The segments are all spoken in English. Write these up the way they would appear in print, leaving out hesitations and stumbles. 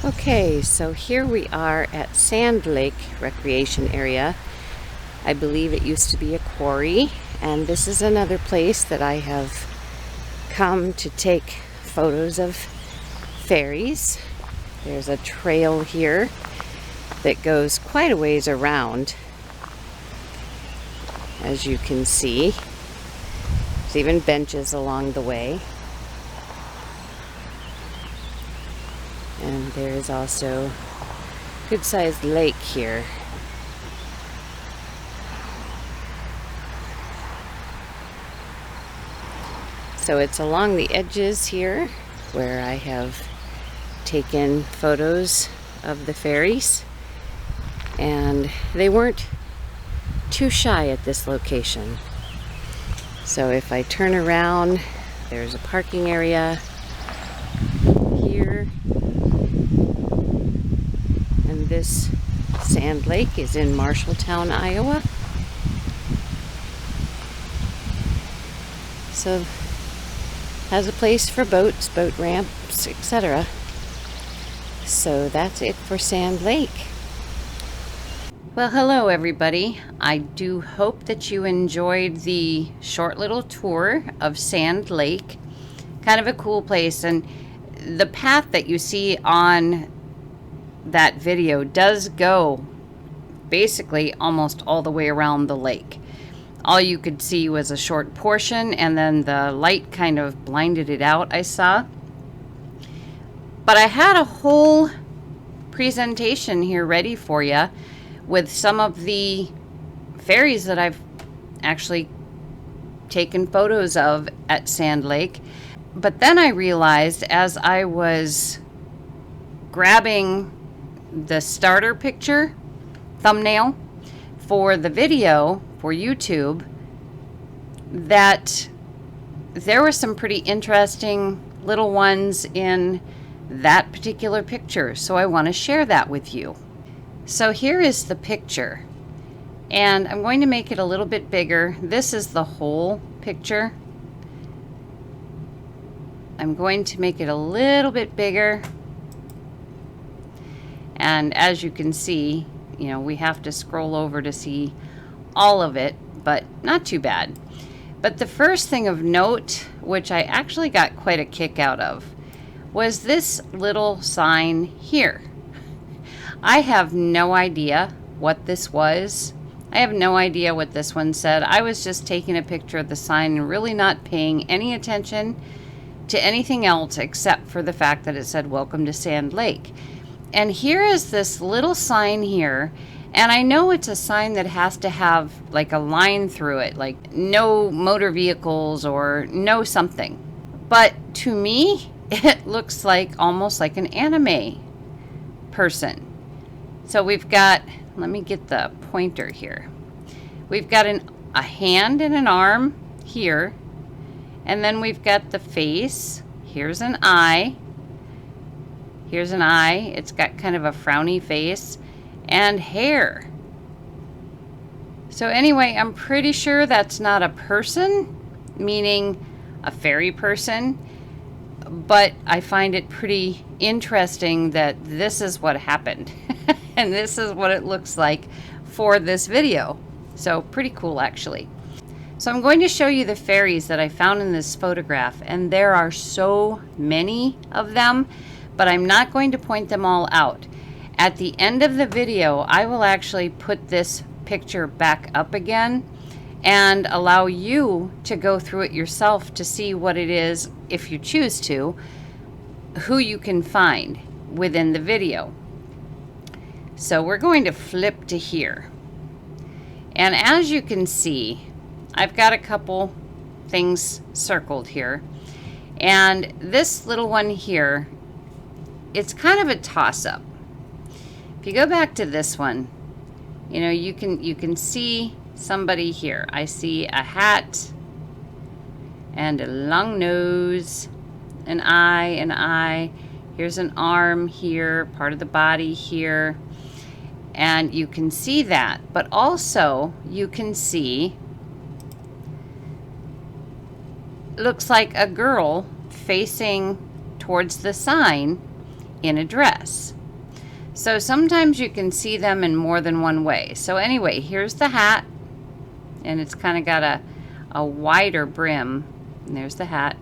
Okay, so here we are at Sand Lake Recreation Area. I believe it used to be a quarry, and this is another place that I have come to take photos of fairies. There's a trail here that goes quite a ways around, as you can see. There's even benches along the way. And there is also a good-sized lake here. So it's along the edges here where I have taken photos of the fairies, and they weren't too shy at this location. So if I turn around, there's a parking area here. And this Sand Lake is in Marshalltown, Iowa. So has a place for boats, boat ramps, etc. So that's it for Sand Lake. Well, hello everybody. I do hope that you enjoyed the short little tour of Sand Lake. Kind of a cool place, and the path that you see on that video does go basically almost all the way around the lake. All you could see was a short portion, and then the light kind of blinded it out, I saw. But I had a whole presentation here ready for you with some of the fairies that I've actually taken photos of at Sand Lake. But then I realized, as I was grabbing the starter picture thumbnail for the video for YouTube, that there were some pretty interesting little ones in that particular picture, so I want to share that with you. So here is the picture, and I'm going to make it a little bit bigger. This is the whole picture. I'm going to make it a little bit bigger. And as you can see, you know, we have to scroll over to see all of it, but not too bad. But the first thing of note, which I actually got quite a kick out of, was this little sign here. I have no idea what this was. I have no idea what this one said. I was just taking a picture of the sign and really not paying any attention to anything else except for the fact that it said "Welcome to Sand Lake." And here is this little sign here, and I know it's a sign that has to have like a line through it, like no motor vehicles or no something. But to me, it looks like almost like an anime person. So we've got, let me get the pointer here. We've got a hand and an arm here, and then we've got the face. Here's an eye. Here's an eye. It's got kind of a frowny face and hair. So anyway, I'm pretty sure that's not a person, meaning a fairy person, but I find it pretty interesting that this is what happened. And this is what it looks like for this video. So pretty cool, actually. So I'm going to show you the fairies that I found in this photograph, and there are so many of them, but I'm not going to point them all out. At the end of the video, I will actually put this picture back up again and allow you to go through it yourself to see what it is, if you choose to, who you can find within the video. So we're going to flip to here. And as you can see, I've got a couple things circled here. And this little one here, it's kind of a toss-up. If you go back to this one, you know, you can see somebody here. I see a hat and a long nose, an eye. Here's an arm here, part of the body here. And you can see that, but also you can see, looks like a girl facing towards the sign in a dress. So sometimes you can see them in more than one way. So anyway, here's the hat, and it's kind of got a wider brim. And there's the hat.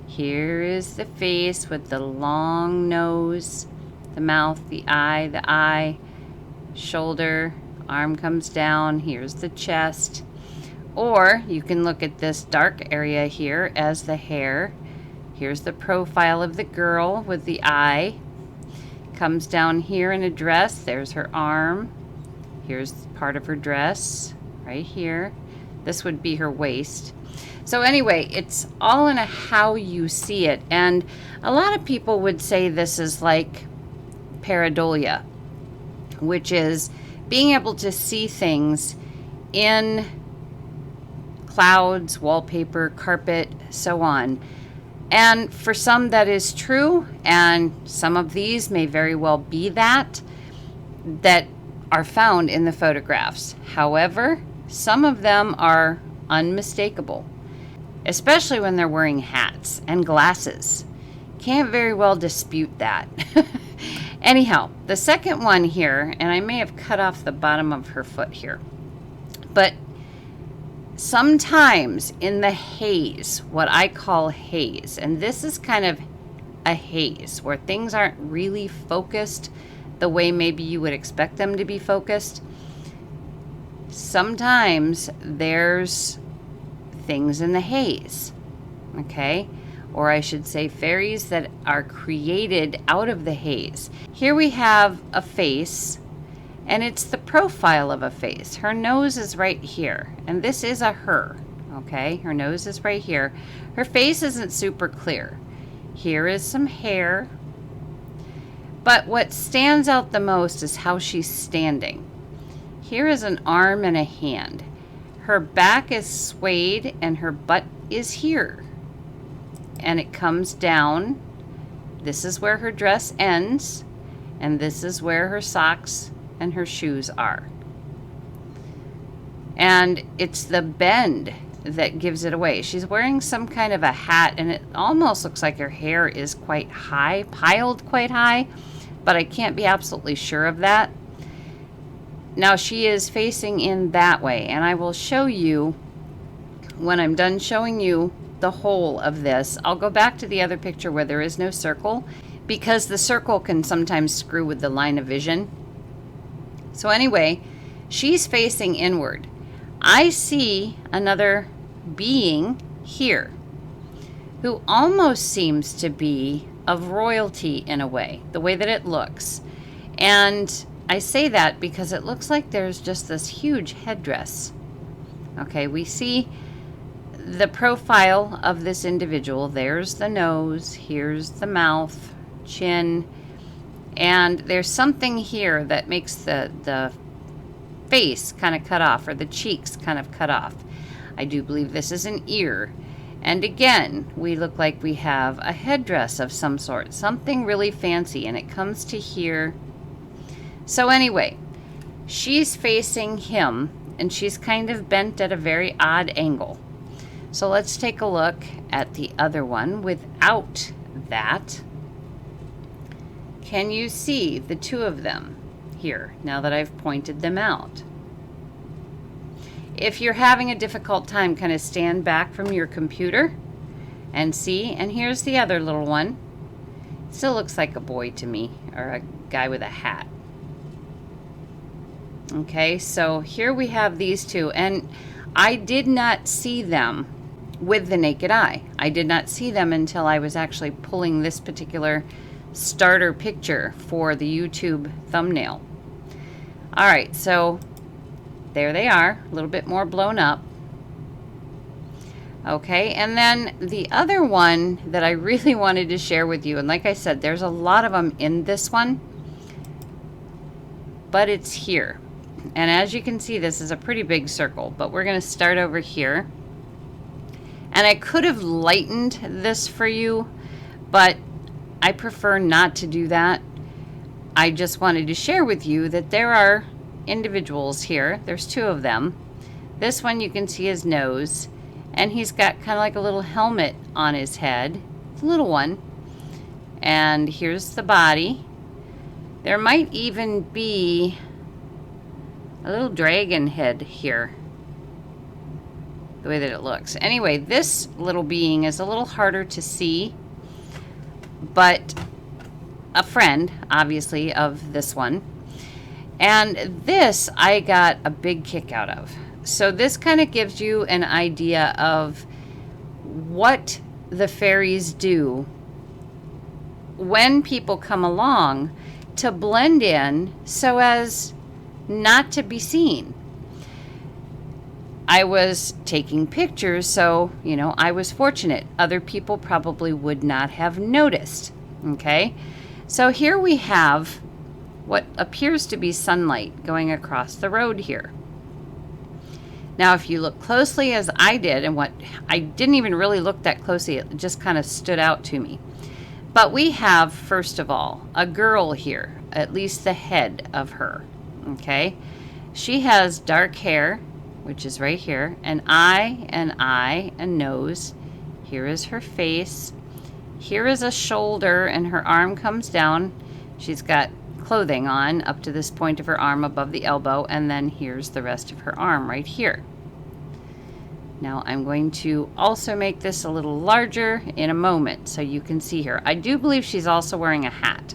Here is the face with the long nose, the mouth, the eye, shoulder, arm comes down. Here's the chest. Or you can look at this dark area here as the hair. Here's the profile of the girl with the eye. Comes down here in a dress. There's her arm. Here's part of her dress right here. This would be her waist. So anyway, it's all in a how you see it. And a lot of people would say this is like pareidolia, which is being able to see things in clouds, wallpaper, carpet, so on. And for some that is true, and some of these may very well be that are found in the photographs. However, some of them are unmistakable, especially when they're wearing hats and glasses. Can't very well dispute that. Anyhow, the second one here, and I may have cut off the bottom of her foot here, but sometimes in the haze, what I call haze, and this is kind of a haze where things aren't really focused the way maybe you would expect them to be focused. Sometimes there's things in the haze, okay? Or I should say fairies that are created out of the haze. Here we have a face, and it's the profile of a face. Her nose is right here, and this is a her, okay? Her nose is right here. Her face isn't super clear. Here is some hair, but what stands out the most is how she's standing. Here is an arm and a hand. Her back is swayed, and her butt is here. And it comes down. This is where her dress ends, and this is where her socks and her shoes are. And it's the bend that gives it away. She's wearing some kind of a hat, and it almost looks like her hair is quite high, piled quite high, but I can't be absolutely sure of that. Now she is facing in that way, and I will show you when I'm done showing you the whole of this. I'll go back to the other picture where there is no circle, because the circle can sometimes screw with the line of vision. So anyway, she's facing inward. I see another being here who almost seems to be of royalty in a way, the way that it looks. And I say that because it looks like there's just this huge headdress. Okay, we see the profile of this individual. There's the nose, here's the mouth, chin, and there's something here that makes the face kind of cut off, or the cheeks kind of cut off. I do believe this is an ear. And again, we look like we have a headdress of some sort, something really fancy, and it comes to here. So anyway, she's facing him, and she's kind of bent at a very odd angle. So let's take a look at the other one without that. Can you see the two of them here now that I've pointed them out? If you're having a difficult time, kind of stand back from your computer and see. And here's the other little one. Still looks like a boy to me, or a guy with a hat. Okay, so here we have these two, and I did not see them with the naked eye. I did not see them until I was actually pulling this particular starter picture for the YouTube thumbnail. All right, so there they are, a little bit more blown up. Okay, and then the other one that I really wanted to share with you, and like I said, there's a lot of them in this one, but it's here. And as you can see, this is a pretty big circle, but we're going to start over here. And I could have lightened this for you, but I prefer not to do that. I just wanted to share with you that there are individuals here. There's two of them. This one you can see his nose, and he's got kind of like a little helmet on his head. It's a little one. And here's the body. There might even be a little dragon head here, the way that it looks. Anyway, this little being is a little harder to see, but a friend, obviously, of this one. And this I got a big kick out of. So this kind of gives you an idea of what the fairies do when people come along to blend in so as not to be seen. I was taking pictures, so, you know, I was fortunate. Other people probably would not have noticed. Okay? So here we have what appears to be sunlight going across the road here. Now, if you look closely as I did, and what I didn't even really look that closely, it just kind of stood out to me. But we have, first of all, a girl here, at least the head of her. Okay? She has dark hair, which is right here, an eye, a nose. Here is her face. Here is a shoulder, and her arm comes down. She's got clothing on up to this point of her arm above the elbow, and then here's the rest of her arm right here. Now I'm going to also make this a little larger in a moment so you can see her. I do believe she's also wearing a hat.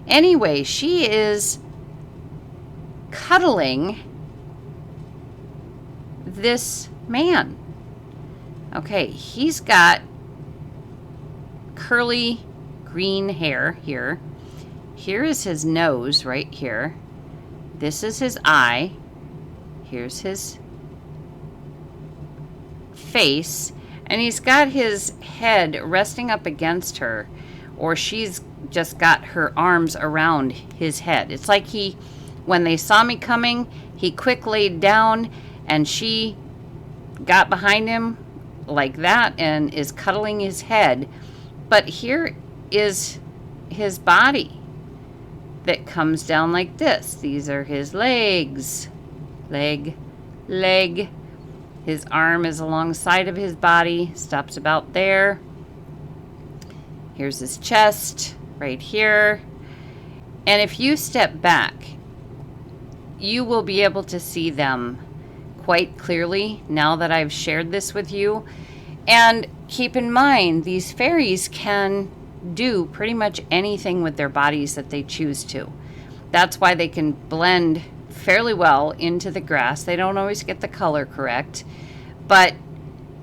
Anyway, she is cuddling this man. Okay, he's got curly green hair here. Here is his nose right here. This is his eye. Here's his face. And he's got his head resting up against her, or she's just got her arms around his head. It's like when they saw me coming, he quick laid down and she got behind him like that and is cuddling his head. But here is his body that comes down like this. These are his legs. Leg. His arm is alongside of his body, stops about there. Here's his chest right here. And if you step back, you will be able to see them quite clearly now that I've shared this with you. And keep in mind, these fairies can do pretty much anything with their bodies that they choose to. That's why they can blend fairly well into the grass. They don't always get the color correct, but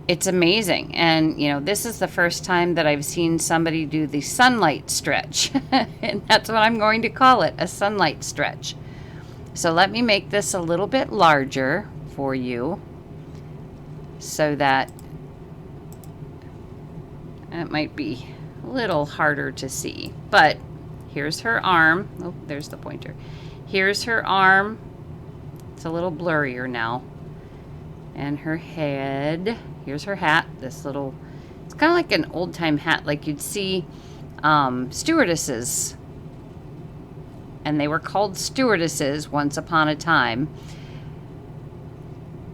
it's amazing. And, you know, this is the first time that I've seen somebody do the sunlight stretch. And that's what I'm going to call it, a sunlight stretch. So let me make this a little bit larger for you so that it might be a little harder to see. But here's her arm. Oh, there's the pointer. Here's her arm. It's a little blurrier now. And her head. Here's her hat. This little, it's kind of like an old-time hat like you'd see stewardesses. And they were called stewardesses once upon a time.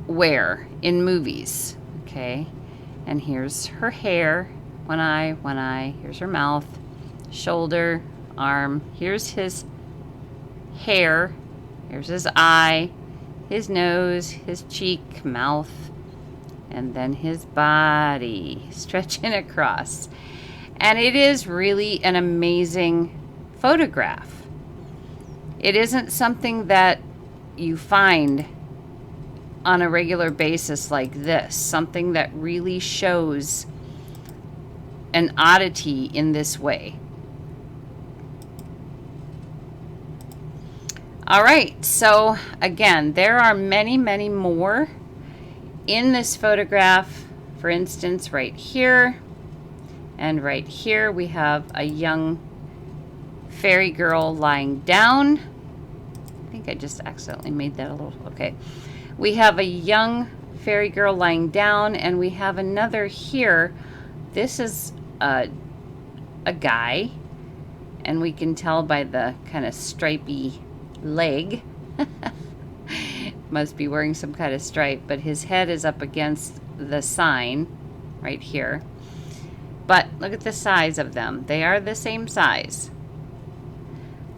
Wear in movies. Okay. And here's her hair. One eye. Here's her mouth. Shoulder. Arm. Here's his hair. Here's his eye. His nose. His cheek. Mouth. And then his body. Stretching across. And it is really an amazing photograph. It isn't something that you find on a regular basis like this. Something that really shows an oddity in this way. All right, so again, there are many, many more in this photograph. For instance, right here and right here, we have a young fairy girl lying down. I think I just accidentally made that a little, okay. We have a young fairy girl lying down, and we have another here. This is a guy, and we can tell by the kind of stripy leg. Must be wearing some kind of stripe, but his head is up against the sign right here. But look at the size of them. They are the same size.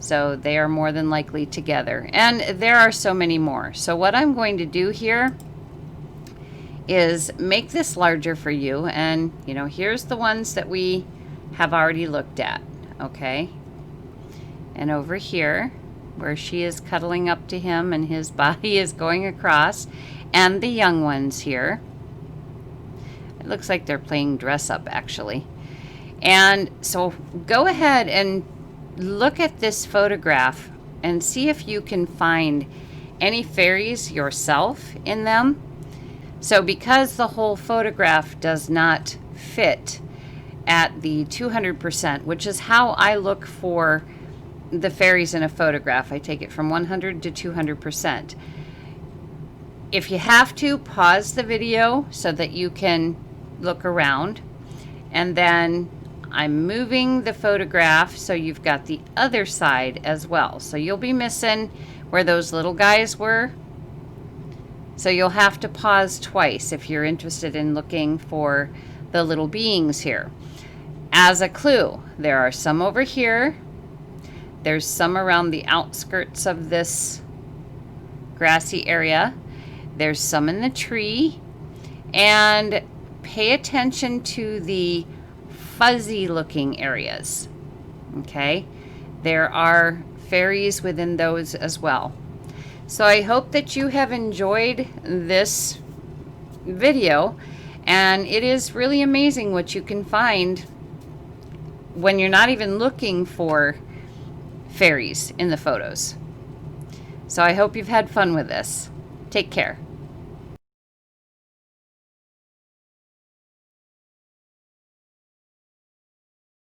So they are more than likely together. And there are so many more. So what I'm going to do here is make this larger for you. And, you know, here's the ones that we have already looked at. Okay. And over here, where she is cuddling up to him and his body is going across, and the young ones here. It looks like they're playing dress up, actually. And so go ahead and look at this photograph and see if you can find any fairies yourself in them. So because the whole photograph does not fit at the 200%, which is how I look for the fairies in a photograph, I take it from 100 to 200%. If you have to, pause the video so that you can look around, and then I'm moving the photograph so you've got the other side as well. So you'll be missing where those little guys were. So you'll have to pause twice if you're interested in looking for the little beings here. As a clue, there are some over here. There's some around the outskirts of this grassy area. There's some in the tree. And pay attention to the fuzzy looking areas. Okay? There are fairies within those as well. So I hope that you have enjoyed this video, and it is really amazing what you can find when you're not even looking for fairies in the photos. So I hope you've had fun with this. Take care.